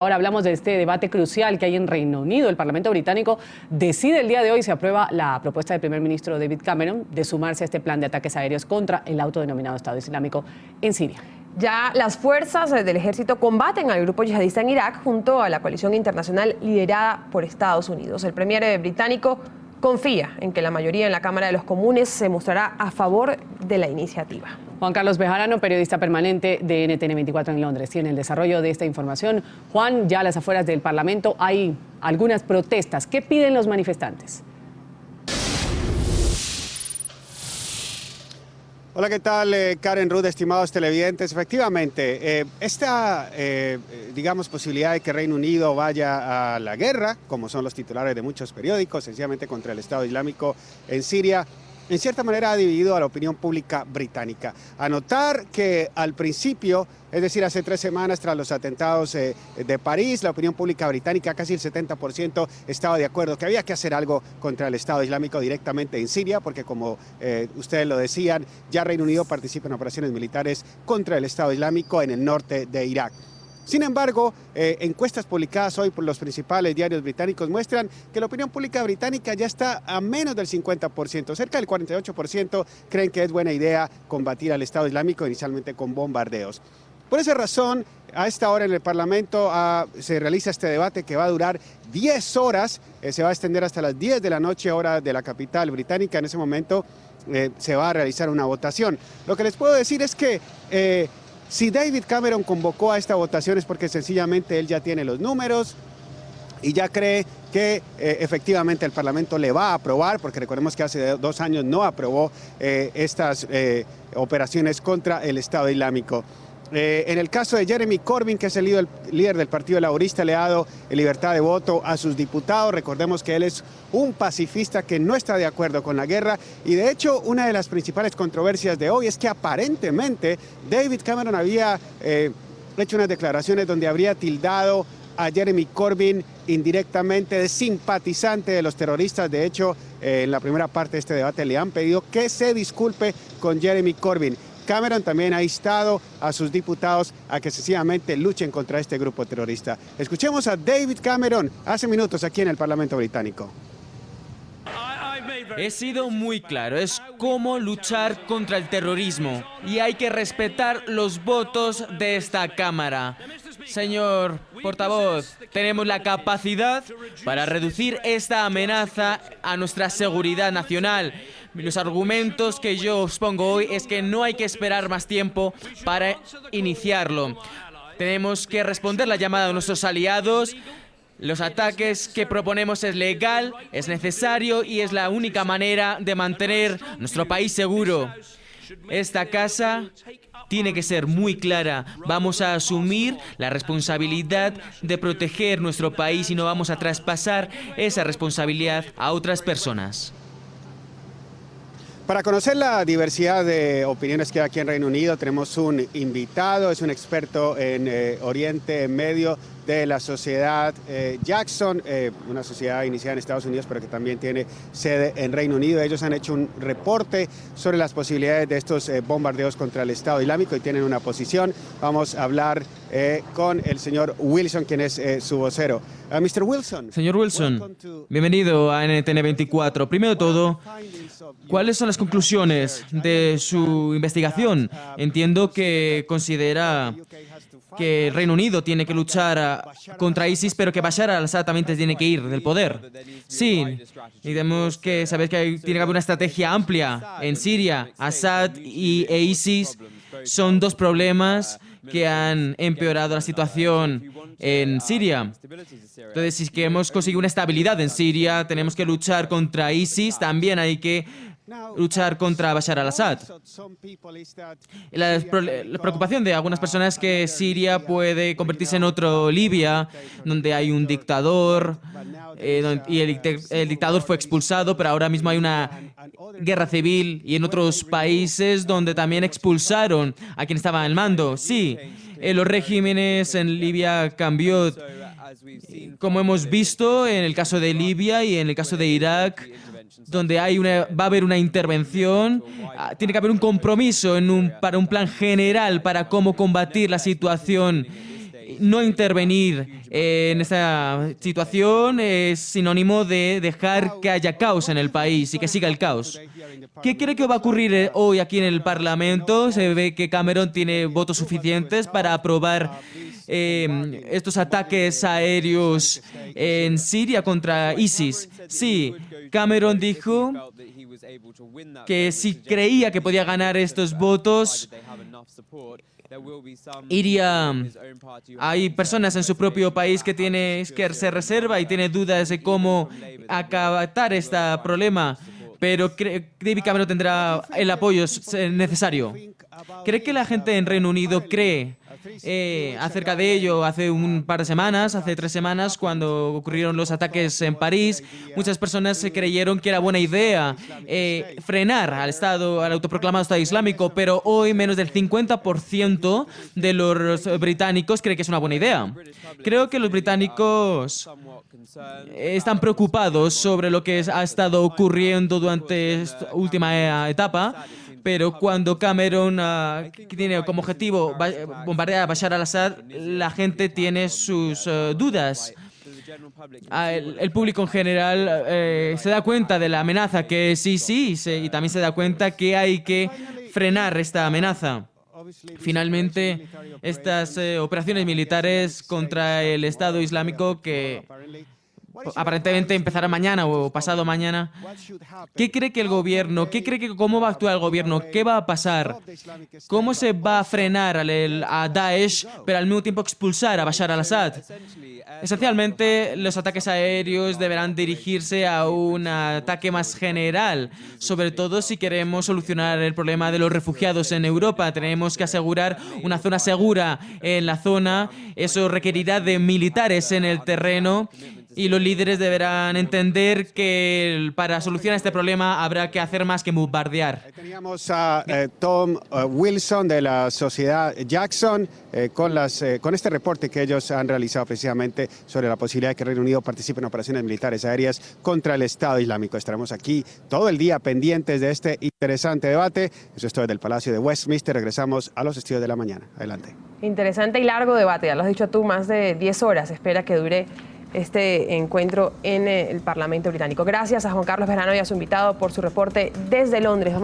Ahora hablamos de este debate crucial que hay en Reino Unido. El Parlamento británico decide el día de hoy si aprueba la propuesta del primer ministro David Cameron de sumarse a este plan de ataques aéreos contra el autodenominado Estado Islámico en Siria. Ya las fuerzas del ejército combaten al grupo yihadista en Irak junto a la coalición internacional liderada por Estados Unidos. El premier británico confía en que la mayoría en la Cámara de los Comunes se mostrará a favor de la iniciativa. Juan Carlos Bejarano, periodista permanente de NTN 24 en Londres, tiene el desarrollo de esta información. Juan, ya a las afueras del Parlamento hay algunas protestas. ¿Qué piden los manifestantes? Hola, ¿qué tal, Karen, Ruth, estimados televidentes? Efectivamente, esta, posibilidad de que Reino Unido vaya a la guerra, como son los titulares de muchos periódicos, sencillamente contra el Estado Islámico en Siria, en cierta manera ha dividido a la opinión pública británica. A notar que al principio, es decir, hace 3 semanas tras los atentados de París, la opinión pública británica, casi el 70%, estaba de acuerdo que había que hacer algo contra el Estado Islámico directamente en Siria, porque como ustedes lo decían, ya Reino Unido participa en operaciones militares contra el Estado Islámico en el norte de Irak. Sin embargo, encuestas publicadas hoy por los principales diarios británicos muestran que la opinión pública británica ya está a menos del 50%, cerca del 48% creen que es buena idea combatir al Estado Islámico inicialmente con bombardeos. Por esa razón, a esta hora en el Parlamento se realiza este debate que va a durar 10 horas, se va a extender hasta las 10 de la noche, hora de la capital británica. En ese momento se va a realizar una votación. Lo que les puedo decir es que si David Cameron convocó a esta votación es porque sencillamente él ya tiene los números y ya cree que efectivamente el Parlamento le va a aprobar, porque recordemos que hace 2 años no aprobó estas operaciones contra el Estado Islámico. En el caso de Jeremy Corbyn, que es el líder del Partido Laborista, le ha dado libertad de voto a sus diputados. Recordemos que él es un pacifista que no está de acuerdo con la guerra y de hecho una de las principales controversias de hoy es que aparentemente David Cameron había hecho unas declaraciones donde habría tildado a Jeremy Corbyn indirectamente de simpatizante de los terroristas. De hecho, en la primera parte de este debate le han pedido que se disculpe con Jeremy Corbyn. Cameron también ha instado a sus diputados a que sencillamente luchen contra este grupo terrorista. Escuchemos a David Cameron hace minutos aquí en el Parlamento británico. He sido muy claro, es cómo luchar contra el terrorismo y hay que respetar los votos de esta Cámara. Señor portavoz, tenemos la capacidad para reducir esta amenaza a nuestra seguridad nacional. Los argumentos que yo os pongo hoy es que no hay que esperar más tiempo para iniciarlo. Tenemos que responder la llamada de nuestros aliados. Los ataques que proponemos es legal, es necesario y es la única manera de mantener nuestro país seguro. Esta casa tiene que ser muy clara. Vamos a asumir la responsabilidad de proteger nuestro país y no vamos a traspasar esa responsabilidad a otras personas. Para conocer la diversidad de opiniones que hay aquí en Reino Unido, tenemos un invitado, es un experto en Oriente Medio de la sociedad Jackson, una sociedad iniciada en Estados Unidos pero que también tiene sede en Reino Unido. Ellos han hecho un reporte sobre las posibilidades de estos bombardeos contra el Estado Islámico y tienen una posición. Vamos a hablar con el señor Wilson, quien es su vocero. Mr. Wilson. Señor Wilson, bienvenido a NTN 24. Primero de todo, ¿cuáles son las conclusiones de su investigación? Entiendo que considera que el Reino Unido tiene que luchar contra ISIS, pero que Bashar al-Assad también tiene que ir del poder. Sí, y tenemos que saber que tiene que haber una estrategia amplia en Siria. Assad e ISIS son 2 problemas que han empeorado la situación en Siria. Entonces, si queremos conseguir una estabilidad en Siria, tenemos que luchar contra ISIS, también hay que luchar contra Bashar al-Assad. La preocupación de algunas personas es que Siria puede convertirse en otro Libia, donde hay un dictador y el dictador fue expulsado, pero ahora mismo hay una guerra civil y en otros países donde también expulsaron a quien estaba al mando. Sí, los regímenes en Libia cambió, como hemos visto en el caso de Libia y en el caso de Irak, donde va a haber una intervención, tiene que haber un compromiso para un plan general para cómo combatir la situación no intervenir en esta situación es sinónimo de dejar que haya caos en el país y que siga el caos. ¿Qué cree que va a ocurrir hoy aquí en el Parlamento? Se ve que Cameron tiene votos suficientes para aprobar estos ataques aéreos en Siria contra ISIS. Sí, Cameron dijo que si creía que podía ganar estos votos, iría. Hay personas en su propio país que se reserva y tiene dudas de cómo acabar este problema, pero David Cameron tendrá el apoyo necesario. ¿Cree que la gente en Reino Unido cree acerca de ello? Hace un par de semanas, hace 3 semanas, cuando ocurrieron los ataques en París, muchas personas se creyeron que era buena idea frenar al autoproclamado Estado Islámico, pero hoy menos del 50% de los británicos cree que es una buena idea. Creo que los británicos están preocupados sobre lo que ha estado ocurriendo durante esta última etapa, pero cuando Cameron tiene como objetivo bombardear a Bashar al-Assad, la gente tiene sus dudas. El público en general se da cuenta de la amenaza que es ISIS y también se da cuenta que hay que frenar esta amenaza. Finalmente, estas operaciones militares contra el Estado Islámico que aparentemente empezará mañana o pasado mañana. ¿Qué cree que el gobierno, cómo va a actuar el gobierno? ¿Qué va a pasar? ¿Cómo se va a frenar a Daesh, pero al mismo tiempo expulsar a Bashar al-Assad? Esencialmente, los ataques aéreos deberán dirigirse a un ataque más general, sobre todo si queremos solucionar el problema de los refugiados en Europa. Tenemos que asegurar una zona segura en la zona. Eso requerirá de militares en el terreno. Y los líderes deberán entender que para solucionar este problema habrá que hacer más que bombardear. Teníamos a Tom Wilson de la sociedad Jackson con este reporte que ellos han realizado precisamente sobre la posibilidad de que Reino Unido participe en operaciones militares aéreas contra el Estado Islámico. Estaremos aquí todo el día pendientes de este interesante debate. Eso es todo desde el Palacio de Westminster. Regresamos a los estudios de la mañana. Adelante. Interesante y largo debate, ya lo has dicho tú, más de 10 horas. Espera que dure este encuentro en el Parlamento británico. Gracias a Juan Carlos Bejarano y a su invitado por su reporte desde Londres.